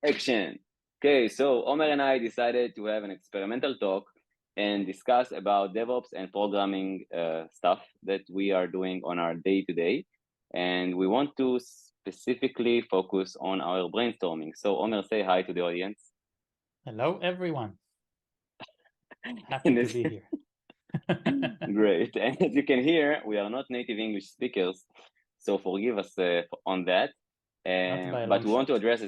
Action. Okay, so Omer and I decided to have an experimental talk and discuss about DevOps and programming stuff that we are doing on our day-to-day. And we want to specifically focus on our brainstorming. So Omer, say hi to the audience. Hello, everyone. Happy And to this be here. great. And as you can hear, we are not native English speakers, so forgive us on that. Not by a But long we want to shot. address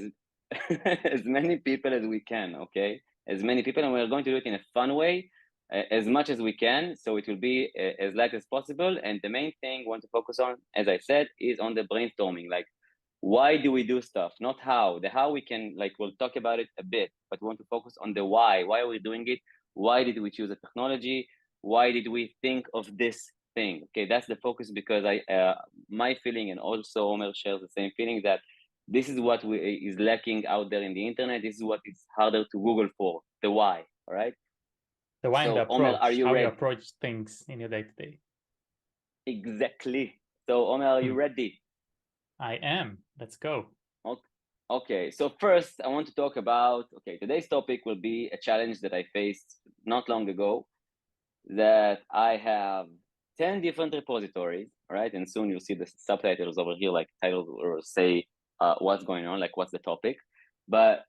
as many people as we can, okay? As many people, and we're going to do it in a fun way, as much as we can, so it will be as light as possible. And the main thing we want to focus on, as I said, is on the brainstorming. Like, why do we do stuff? Not how. The how we can, like, we'll talk about it a bit, but we want to focus on the why. Why are we doing it? Why did we choose a technology? Why did we think of this thing? Okay, that's the focus, because my feeling, and also Omer shares the same feeling, that this is what is lacking out there in the internet. This is what is harder to Google for, the why, all right? The why and the So Omer, are approach, you how you ready? approach things in your day-to-day. Exactly. So Omer, are you ready? I am. Let's go. Okay, so first I want to talk about, okay, today's topic will be a challenge that I faced not long ago, that I have 10 different repositories, right? And soon you'll see the subtitles over here, like titles or say what's going on, like what's the topic. But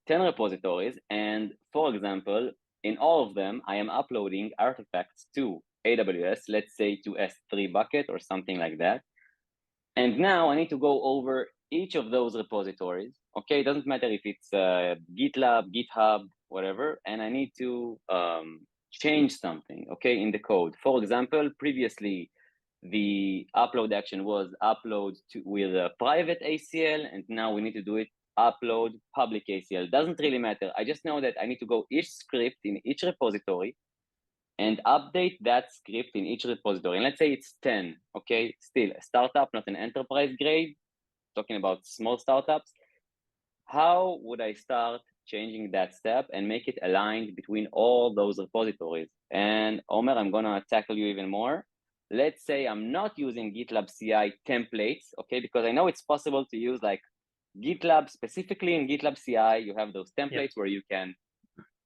10 repositories, and for example, in all of them, I am uploading artifacts to AWS, let's say to S3 bucket or something like that. And now I need to go over each of those repositories. Okay, it doesn't matter if it's GitLab, GitHub, whatever, and I need to change something, okay, in the code. For example, previously the upload action was upload with a private ACL, and now we need to do it upload public ACL. Doesn't really matter. I just know that I need to go each script in each repository and update that script in each repository. And let's say it's 10, okay? Still a startup, not an enterprise grade, talking about small startups. How would I start changing that step and make it aligned between all those repositories? And Omer, I'm gonna tackle you even more. Let's say I'm not using GitLab CI templates, okay? Because I know it's possible to use like GitLab, specifically in GitLab CI, you have those templates where you can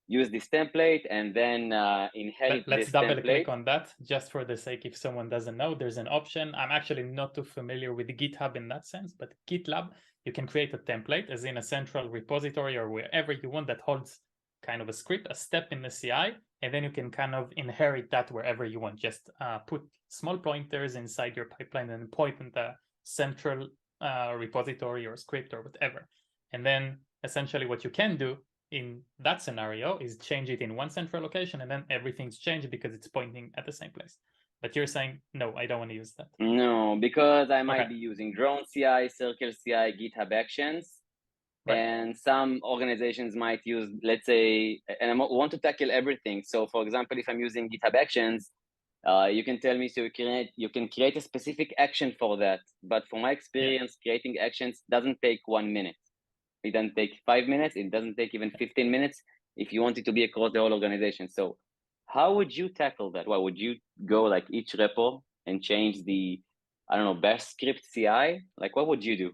use this template and then inherit Let's this double template. click on that just for the sake, if someone doesn't know, there's an option. I'm actually not too familiar with GitHub in that sense, but GitLab, you can create a template as in a central repository or wherever you want that holds kind of a script, a step in the CI, and then you can kind of inherit that wherever you want. Just put small pointers inside your pipeline and point in the central repository or script or whatever. And then essentially what you can do in that scenario is change it in one central location, and then everything's changed because it's pointing at the same place. But you're saying, no, I don't want to use that. No, because I might Okay. be using drone CI, circle CI, GitHub Actions, Right. and some organizations might use, let's say, and I want to tackle everything. So, for example, if I'm using GitHub Actions, you can tell me, so you can create a specific action for that. But from my experience, creating actions doesn't take 1 minute. It doesn't take 5 minutes. It doesn't take even 15 minutes if you want it to be across the whole organization. So how would you tackle that? Why would you go like each repo and change the, I don't know, bash script CI? Like, what would you do?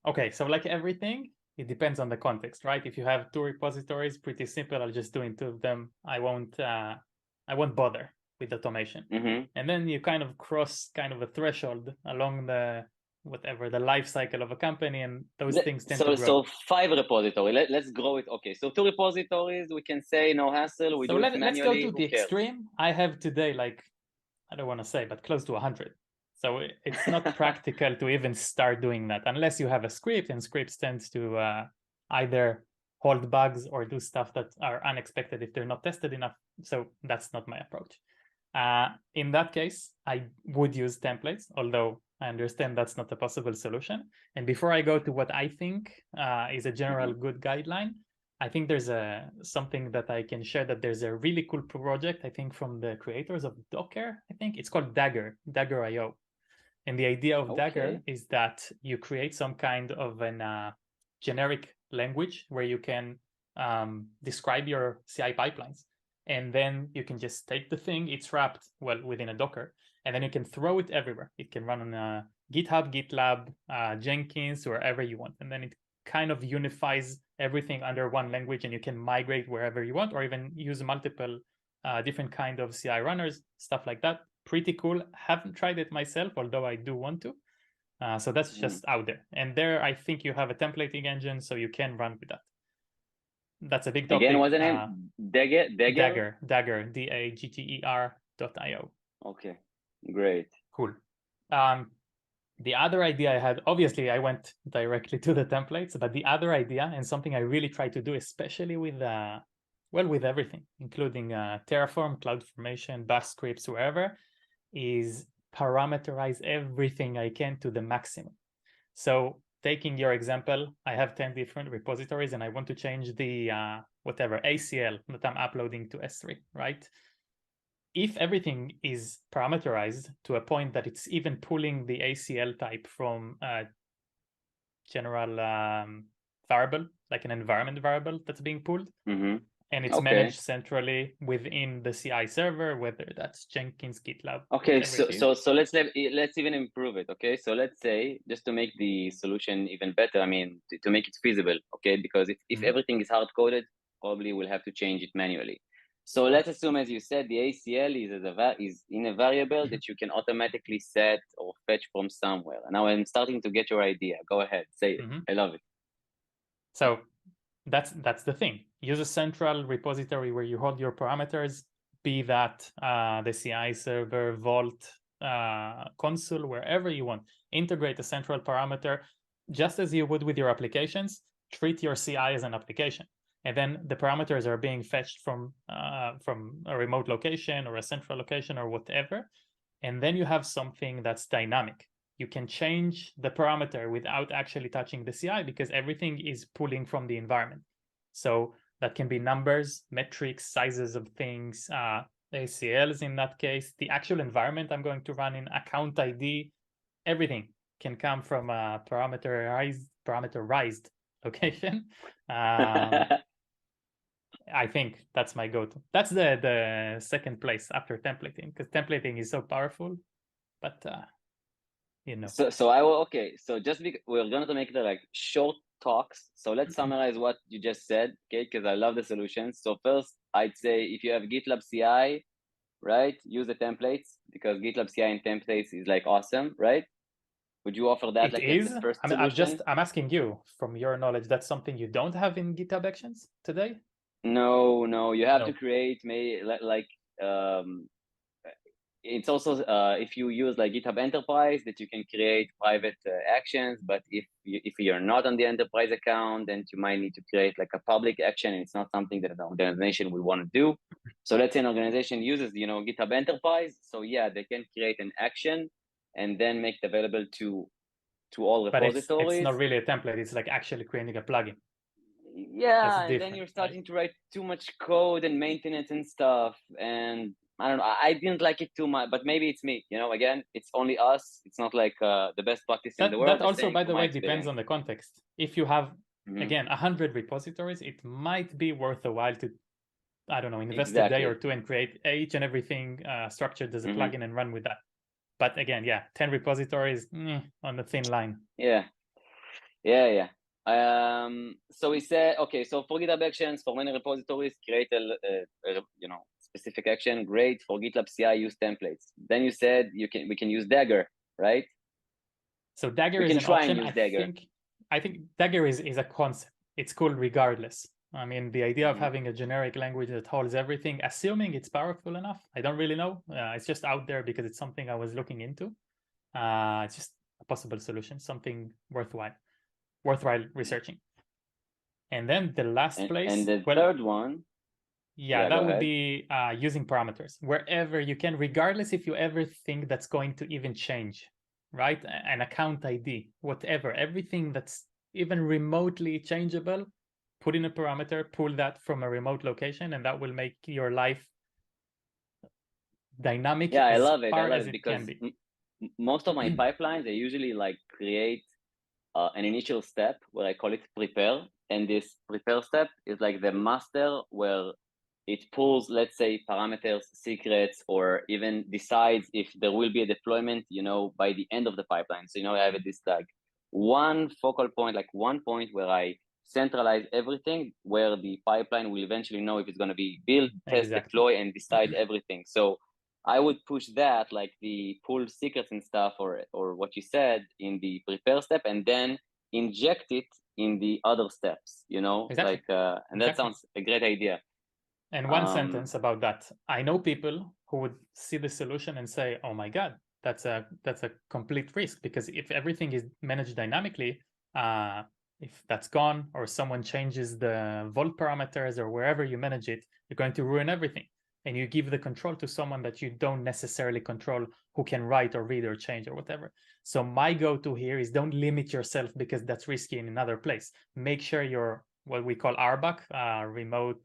Okay, so like everything, it depends on the context, right? If you have two repositories, pretty simple. I'll just do in two of them. I won't bother with automation. Mm-hmm. And then you kind of cross kind of a threshold along the whatever the life cycle of a company, and those things tend to grow. So 5 repository. Let's grow it. Okay, so 2 repositories. We can say no hassle. We So do it let's go manually. to Who the cares? extreme. I have today, like, I don't want to say, but close to 100. So it's not practical to even start doing that unless you have a script, and scripts tend to either hold bugs or do stuff that are unexpected if they're not tested enough. So that's not my approach. In that case, I would use templates, although I understand that's not a possible solution. And before I go to what I think is a general good guideline, I think there's something that I can share, that there's a really cool project, I think, from the creators of Docker. I think it's called Dagger.io. And the idea of Dagger is that you create some kind of an generic language where you can describe your CI pipelines. And then you can just take the thing, it's wrapped well within a Docker, and then you can throw it everywhere. It can run on GitHub, GitLab, Jenkins, wherever you want. And then it kind of unifies everything under one language, and you can migrate wherever you want, or even use multiple different kind of CI runners, stuff like that. Pretty cool. Haven't tried it myself, although I do want to. So that's just out there. And there, I think you have a templating engine, so you can run with that. That's a big topic. Again, what's the name? Dagger? Dagger, Dagger.io. Okay, great. Cool. The other idea I had, obviously I went directly to the templates, but the other idea, and something I really try to do, especially with, with everything, including Terraform, CloudFormation, Bash scripts, wherever, is parameterize everything I can to the maximum. So taking your example, I have 10 different repositories and I want to change the ACL that I'm uploading to S3, right? If everything is parameterized to a point that it's even pulling the ACL type from a general variable, like an environment variable that's being pulled, and it's managed centrally within the CI server, whether that's Jenkins, GitLab. Okay, so let's even improve it. Okay, so let's say, just to make the solution even better, I mean, to make it feasible. Okay, because if everything is hard coded, probably we'll have to change it manually. So let's assume, as you said, the ACL is in a variable that you can automatically set or fetch from somewhere. Now I'm starting to get your idea. Go ahead, say it. I love it. So that's the thing. Use a central repository where you hold your parameters, be that the CI server, Vault, console, wherever you want. Integrate a central parameter, just as you would with your applications. Treat your CI as an application. And then the parameters are being fetched from a remote location or a central location or whatever. And then you have something that's dynamic. You can change the parameter without actually touching the CI because everything is pulling from the environment. So that can be numbers, metrics, sizes of things, ACLs in that case, the actual environment I'm going to run in, account ID, everything can come from a parameterized location. I think that's my go-to. That's the second place after templating, because templating is so powerful. But you know. So I will So just we're going to make the like short talks. So let's summarize what you just said, okay? Because I love the solutions. So first, I'd say if you have GitLab CI, right, use the templates because GitLab CI and templates is like awesome, right? Would you offer that the first solution? I'm asking you, from your knowledge, that's something you don't have in GitHub Actions today? No, you have to create it's also if you use like GitHub Enterprise that you can create private actions, but if you're not on the enterprise account, then you might need to create like a public action, and it's not something that an organization will want to do. So let's say an organization uses GitHub Enterprise, so yeah, they can create an action and then make it available to all repositories. But it's not really a template, it's like actually creating a plugin. Yeah, and then you're starting to write too much code and maintenance and stuff, and I don't know, I didn't like it too much, but maybe it's me, again, it's only us. It's not like the best practice in the world. That also, by the way, depends on the context. If you have, again, 100 repositories, it might be worth a while to, I don't know, invest a day or two and create each and everything structured as a plugin and run with that. But again, 10 repositories on the thin line. Yeah. So we said, okay, so for GitHub Actions, for many repositories, create a specific action. Great. For GitLab CI, use templates. Then you said we can use Dagger, right? So Dagger is an option. I think Dagger is a concept. It's cool regardless. I mean, the idea of having a generic language that holds everything, assuming it's powerful enough, I don't really know. It's just out there because it's something I was looking into. It's just a possible solution, something worthwhile researching. And then the last place. And the third one. Yeah, that would be using parameters wherever you can, regardless if you ever think that's going to even change, right? An account ID, whatever, everything that's even remotely changeable, put in a parameter, pull that from a remote location, and that will make your life dynamic. Yeah, I love it because most of my pipelines, I usually like create an initial step where I call it prepare. And this prepare step is like the master where it pulls, let's say, parameters, secrets, or even decides if there will be a deployment, by the end of the pipeline. So, I have this like one focal point, like one point where I centralize everything, where the pipeline will eventually know if it's going to be build, test, deploy, and decide everything. So I would push that, like the pull secrets and stuff, or what you said, in the prepare step, and then inject it in the other steps, Exactly. And that sounds a great idea. And one sentence about that. I know people who would see the solution and say, oh my God, that's a complete risk, because if everything is managed dynamically, if that's gone or someone changes the vault parameters or wherever you manage it, you're going to ruin everything. And you give the control to someone that you don't necessarily control, who can write or read or change or whatever. So my go-to here is don't limit yourself, because that's risky in another place. Make sure you're what we call RBAC, remote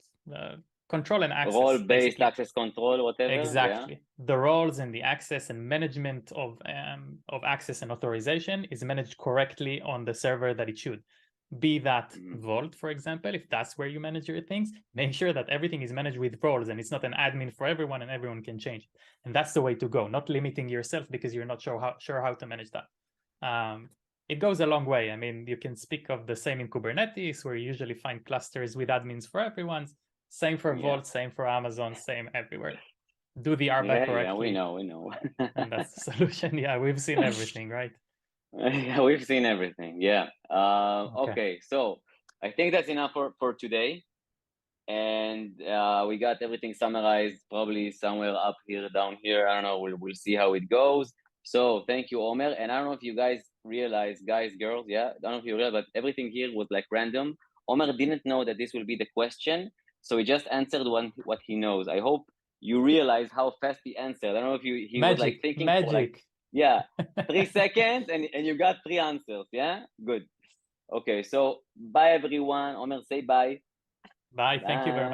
control and access. Role-based access control, whatever. Exactly. Yeah. The roles and the access and management of access and authorization is managed correctly on the server that it should. Be that Vault, for example, if that's where you manage your things, make sure that everything is managed with roles and it's not an admin for everyone and everyone can change it. And that's the way to go, not limiting yourself because you're not sure how to manage that. It goes a long way. I mean, you can speak of the same in Kubernetes, where you usually find clusters with admins for everyone. Same for Vault, same for Amazon, same everywhere. Do the RBAC correctly. Yeah, we know. And that's the solution. Yeah, we've seen everything, right? Yeah, we've seen everything. Yeah. Okay. So I think that's enough for today. And we got everything summarized, probably somewhere up here, down here. I don't know. We'll see how it goes. So thank you, Omer. And I don't know if you guys realize, guys, girls, I don't know if you realize, but everything here was like random. Omer didn't know that this will be the question, so he just answered what he knows. I hope you realize how fast he answered. I don't know if he was like thinking for like 3 seconds, and you got 3 answers. Yeah, good. Okay, so bye everyone. Omer, say bye. Bye. Thank you very much.